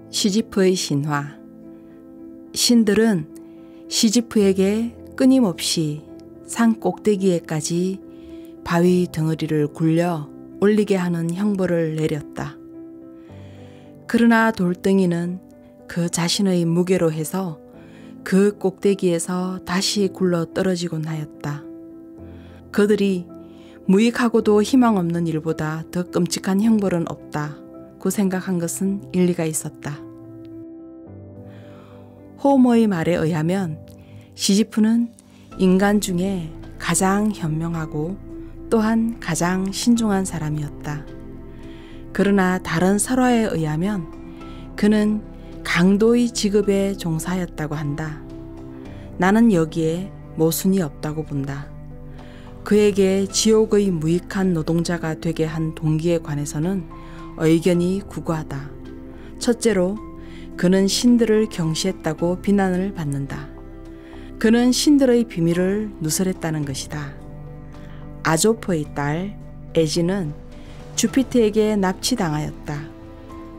시지프의 신화. 신들은 시지프에게 끊임없이 산 꼭대기에까지 바위 덩어리를 굴려 올리게 하는 형벌을 내렸다. 그러나 돌덩이는 그 자신의 무게로 해서 그 꼭대기에서 다시 굴러 떨어지곤 하였다. 그들이 무익하고도 희망 없는 일보다 더 끔찍한 형벌은 없다고 생각한 것은 일리가 있었다. 호모의 말에 의하면 시지프는 인간 중에 가장 현명하고 또한 가장 신중한 사람이었다. 그러나 다른 설화에 의하면 그는 강도의 직업에 종사하였다고 한다. 나는 여기에 모순이 없다고 본다. 그에게 지옥의 무익한 노동자가 되게 한 동기에 관해서는 의견이 구구하다. 첫째로 그는 신들을 경시했다고 비난을 받는다. 그는 신들의 비밀을 누설했다는 것이다. 아조포의 딸 에지는 주피터에게 납치당하였다.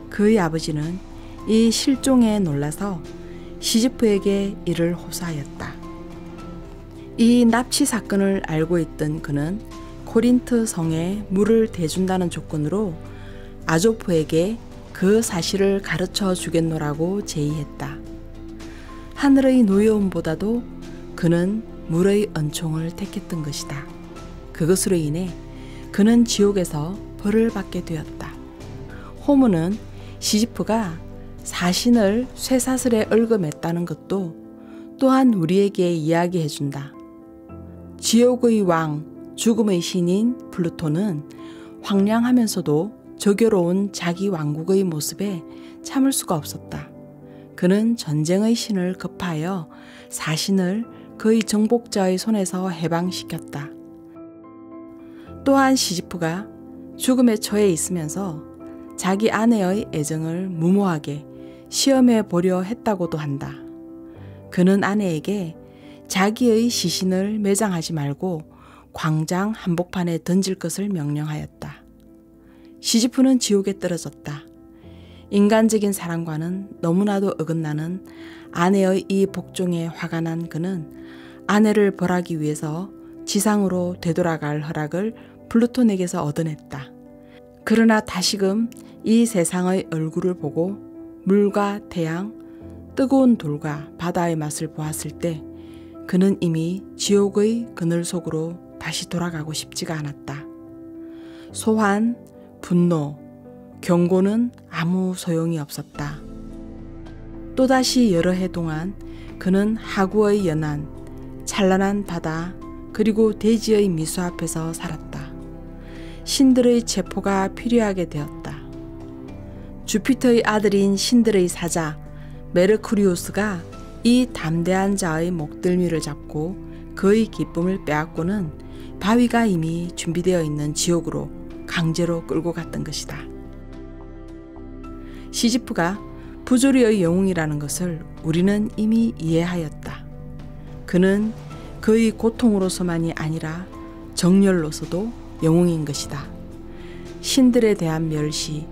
그의 아버지는 이 실종에 놀라서 시지프에게 이를 호소하였다. 이 납치 사건을 알고 있던 그는 코린트 성에 물을 대준다는 조건으로 아조포에게 그 사실을 가르쳐 주겠노라고 제의했다. 하늘의 노여움보다도 그는 물의 은총을 택했던 것이다. 그것으로 인해 그는 지옥에서 벌을 받게 되었다. 호무는 시지프가 사신을 쇠사슬에 얽어맸다는 것도 또한 우리에게 이야기해준다. 지옥의 왕, 죽음의 신인 플루토는 황량하면서도 저교로운 자기 왕국의 모습에 참을 수가 없었다. 그는 전쟁의 신을 급하여 사신을 그의 정복자의 손에서 해방시켰다. 또한 시지프가 죽음에 처해 있으면서 자기 아내의 애정을 무모하게 시험해 보려 했다고도 한다. 그는 아내에게 자기의 시신을 매장하지 말고 광장 한복판에 던질 것을 명령하였다. 시지프는 지옥에 떨어졌다. 인간적인 사랑과는 너무나도 어긋나는 아내의 이 복종에 화가 난 그는 아내를 벌하기 위해서 지상으로 되돌아갈 허락을 플루톤에게서 얻어냈다. 그러나 다시금 이 세상의 얼굴을 보고 물과 태양, 뜨거운 돌과 바다의 맛을 보았을 때 그는 이미 지옥의 그늘 속으로 다시 돌아가고 싶지가 않았다. 소환, 분노, 경고는 아무 소용이 없었다. 또다시 여러 해 동안 그는 하구의 연안, 찬란한 바다, 그리고 대지의 미소 앞에서 살았다. 신들의 체포가 필요하게 되었다. 주피터의 아들인 신들의 사자 메르쿠리우스가 이 담대한 자의 목덜미를 잡고 그의 기쁨을 빼앗고는 바위가 이미 준비되어 있는 지옥으로 강제로 끌고 갔던 것이다. 시지프가 부조리의 영웅이라는 것을 우리는 이미 이해하였다. 그는 그의 고통으로서만이 아니라 정열로서도 영웅인 것이다. 신들에 대한 멸시,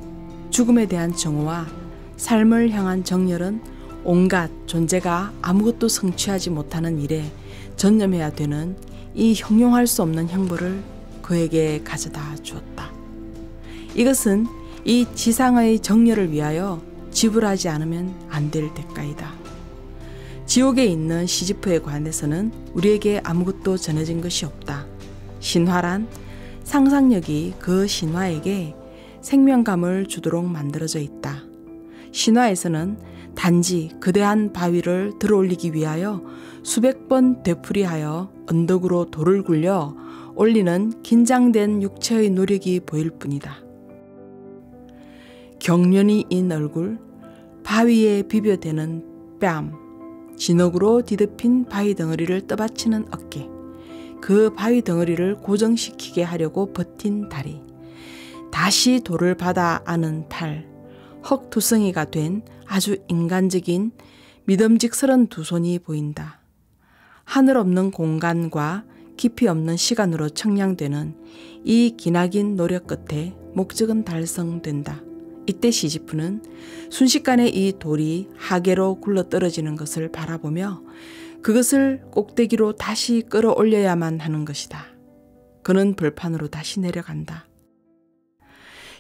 죽음에 대한 정오와 삶을 향한 정열은 온갖 존재가 아무것도 성취하지 못하는 일에 전념해야 되는 이 형용할 수 없는 형벌을 그에게 가져다 주었다. 이것은 이 지상의 정열을 위하여 지불하지 않으면 안 될 대가이다. 지옥에 있는 시지프에 관해서는 우리에게 아무것도 전해진 것이 없다. 신화란 상상력이 그 신화에게 생명감을 주도록 만들어져 있다. 신화에서는 단지 거대한 바위를 들어올리기 위하여 수백 번 되풀이하여 언덕으로 돌을 굴려 올리는 긴장된 육체의 노력이 보일 뿐이다. 경련이 인 얼굴, 바위에 비벼대는 뺨, 진흙으로 뒤덮인 바위 덩어리를 떠받치는 어깨, 그 바위 덩어리를 고정시키게 하려고 버틴 다리, 다시 돌을 받아 안은 팔, 헉투성이가 된 아주 인간적인 믿음직스런 두 손이 보인다. 하늘 없는 공간과 깊이 없는 시간으로 청량되는 이 기나긴 노력 끝에 목적은 달성된다. 이때 시지프는 순식간에 이 돌이 하계로 굴러떨어지는 것을 바라보며 그것을 꼭대기로 다시 끌어올려야만 하는 것이다. 그는 벌판으로 다시 내려간다.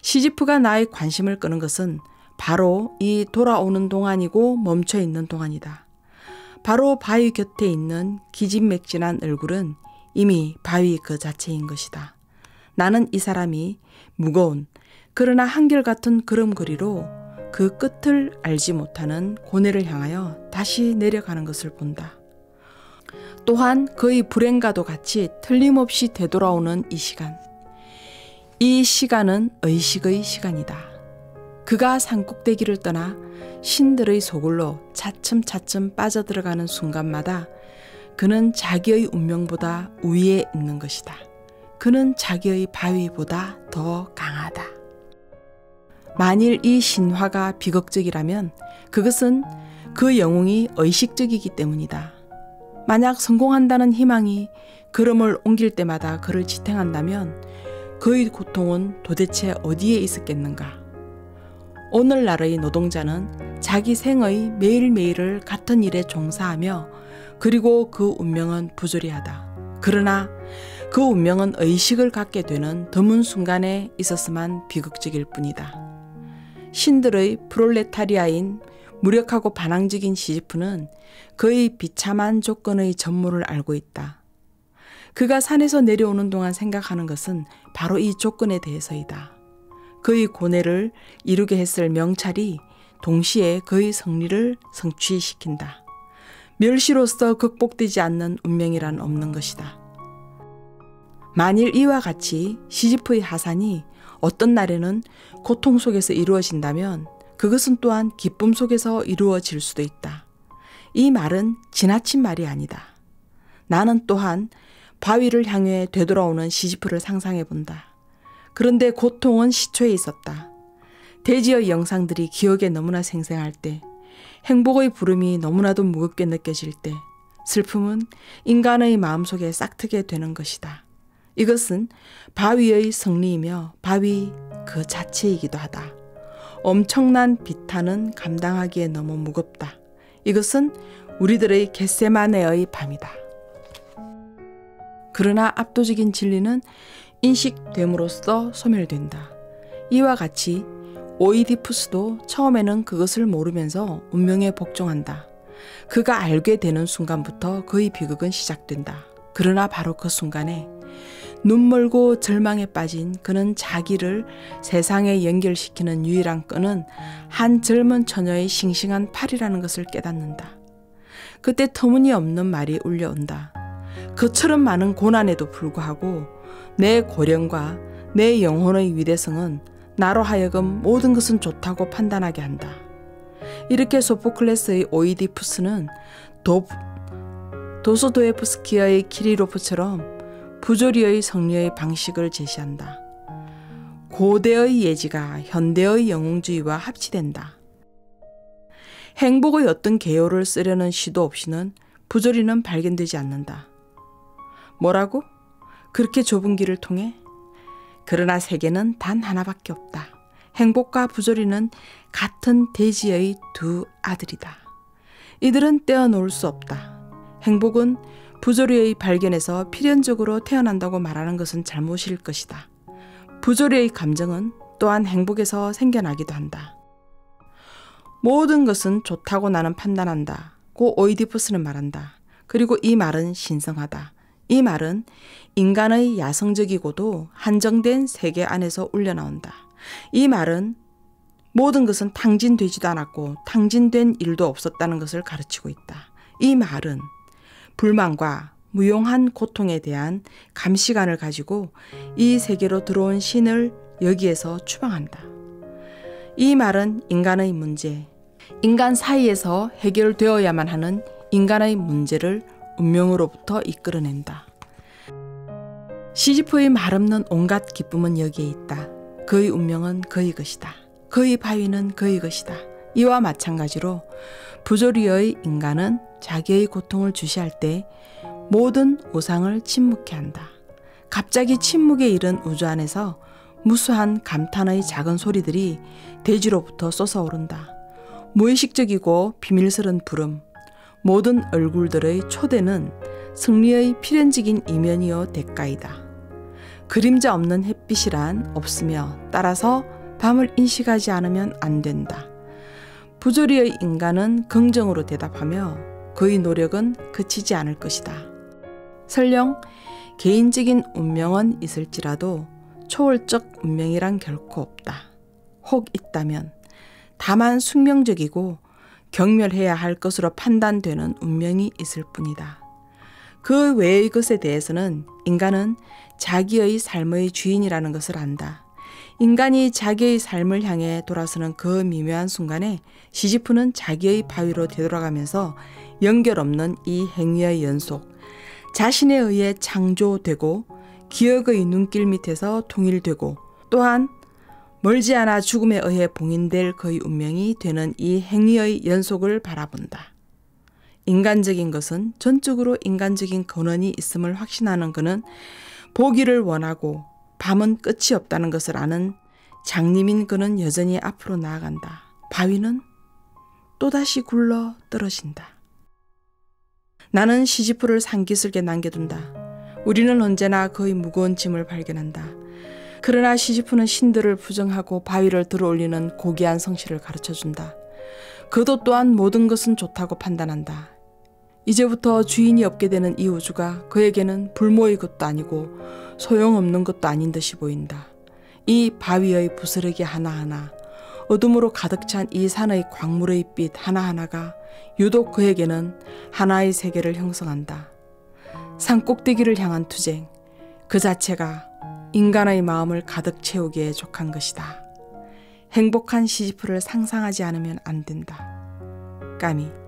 시지프가 나의 관심을 끄는 것은 바로 이 돌아오는 동안이고 멈춰있는 동안이다. 바로 바위 곁에 있는 기진맥진한 얼굴은 이미 바위 그 자체인 것이다. 나는 이 사람이 무거운 그러나 한결같은 걸음걸이로 그 끝을 알지 못하는 고뇌를 향하여 다시 내려가는 것을 본다. 또한 그의 불행과도 같이 틀림없이 되돌아오는 이 시간. 이 시간은 의식의 시간이다. 그가 산꼭대기를 떠나 신들의 소굴로 차츰차츰 빠져들어가는 순간마다 그는 자기의 운명보다 우위에 있는 것이다. 그는 자기의 바위보다 더 강하다. 만일 이 신화가 비극적이라면 그것은 그 영웅이 의식적이기 때문이다. 만약 성공한다는 희망이 걸음을 옮길 때마다 그를 지탱한다면 그의 고통은 도대체 어디에 있었겠는가? 오늘날의 노동자는 자기 생의 매일매일을 같은 일에 종사하며 그리고 그 운명은 부조리하다. 그러나 그 운명은 의식을 갖게 되는 드문 순간에 있었으만 비극적일 뿐이다. 신들의 프롤레타리아인 무력하고 반항적인 시지프는 그의 비참한 조건의 전모를 알고 있다. 그가 산에서 내려오는 동안 생각하는 것은 바로 이 조건에 대해서이다. 그의 고뇌를 이루게 했을 명찰이 동시에 그의 승리를 성취시킨다. 멸시로서 극복되지 않는 운명이란 없는 것이다. 만일 이와 같이 시지프의 하산이 어떤 날에는 고통 속에서 이루어진다면 그것은 또한 기쁨 속에서 이루어질 수도 있다. 이 말은 지나친 말이 아니다. 나는 또한 바위를 향해 되돌아오는 시지프를 상상해 본다. 그런데 고통은 시초에 있었다. 대지의 영상들이 기억에 너무나 생생할 때, 행복의 부름이 너무나도 무겁게 느껴질 때, 슬픔은 인간의 마음속에 싹트게 되는 것이다. 이것은 바위의 승리이며 바위 그 자체이기도 하다. 엄청난 비탄은 감당하기에 너무 무겁다. 이것은 우리들의 겟세마네의 밤이다. 그러나 압도적인 진리는 인식됨으로써 소멸된다. 이와 같이 오이디푸스도 처음에는 그것을 모르면서 운명에 복종한다. 그가 알게 되는 순간부터 그의 비극은 시작된다. 그러나 바로 그 순간에 눈멀고 절망에 빠진 그는 자기를 세상에 연결시키는 유일한 끈은 한 젊은 처녀의 싱싱한 팔이라는 것을 깨닫는다. 그때 터무니없는 말이 울려온다. 그처럼 많은 고난에도 불구하고 내 고령과 내 영혼의 위대성은 나로 하여금 모든 것은 좋다고 판단하게 한다. 이렇게 소포클레스의 오이디푸스는 도스토예프스키의 키리로프처럼 부조리의 성리의 방식을 제시한다. 고대의 예지가 현대의 영웅주의와 합치된다. 행복의 어떤 개요를 쓰려는 시도 없이는 부조리는 발견되지 않는다. 뭐라고? 그렇게 좁은 길을 통해? 그러나 세계는 단 하나밖에 없다. 행복과 부조리는 같은 대지의 두 아들이다. 이들은 떼어놓을 수 없다. 행복은 부조리의 발견에서 필연적으로 태어난다고 말하는 것은 잘못일 것이다. 부조리의 감정은 또한 행복에서 생겨나기도 한다. 모든 것은 좋다고 나는 판단한다고 오이디푸스는 말한다. 그리고 이 말은 신성하다. 이 말은 인간의 야성적이고도 한정된 세계 안에서 울려나온다. 이 말은 모든 것은 탕진되지도 않았고 탕진된 일도 없었다는 것을 가르치고 있다. 이 말은 불만과 무용한 고통에 대한 감시관을 가지고 이 세계로 들어온 신을 여기에서 추방한다. 이 말은 인간의 문제, 인간 사이에서 해결되어야만 하는 인간의 문제를 운명으로부터 이끌어낸다. 시지프의 말없는 온갖 기쁨은 여기에 있다. 그의 운명은 그의 것이다. 그의 바위는 그의 것이다. 이와 마찬가지로 부조리의 인간은 자기의 고통을 주시할 때 모든 우상을 침묵케 한다. 갑자기 침묵에 이른 우주 안에서 무수한 감탄의 작은 소리들이 대지로부터 솟아오른다. 무의식적이고 비밀스런 부름, 모든 얼굴들의 초대는 승리의 필연적인 이면이요 대가이다. 그림자 없는 햇빛이란 없으며 따라서 밤을 인식하지 않으면 안 된다. 부조리의 인간은 긍정으로 대답하며 그의 노력은 그치지 않을 것이다. 설령 개인적인 운명은 있을지라도 초월적 운명이란 결코 없다. 혹 있다면 다만 숙명적이고 경멸해야 할 것으로 판단되는 운명이 있을 뿐이다. 그 외의 것에 대해서는 인간은 자기의 삶의 주인이라는 것을 안다. 인간이 자기의 삶을 향해 돌아서는 그 미묘한 순간에 시지프는 자기의 바위로 되돌아가면서 연결 없는 이 행위의 연속, 자신에 의해 창조되고 기억의 눈길 밑에서 통일되고 또한 멀지 않아 죽음에 의해 봉인될 그의 운명이 되는 이 행위의 연속을 바라본다. 인간적인 것은 전적으로 인간적인 근원이 있음을 확신하는 그는 보기를 원하고 밤은 끝이 없다는 것을 아는 장님인 그는 여전히 앞으로 나아간다. 바위는 또다시 굴러 떨어진다. 나는 시지프를 산기슭에 남겨둔다. 우리는 언제나 그의 무거운 짐을 발견한다. 그러나 시지프는 신들을 부정하고 바위를 들어올리는 고귀한 성실을 가르쳐준다. 그도 또한 모든 것은 좋다고 판단한다. 이제부터 주인이 없게 되는 이 우주가 그에게는 불모의 것도 아니고 소용없는 것도 아닌 듯이 보인다. 이 바위의 부스러기 하나하나, 어둠으로 가득 찬 이 산의 광물의 빛 하나하나가 유독 그에게는 하나의 세계를 형성한다. 산 꼭대기를 향한 투쟁, 그 자체가 인간의 마음을 가득 채우기에 족한 것이다. 행복한 시지프를 상상하지 않으면 안 된다. 까미.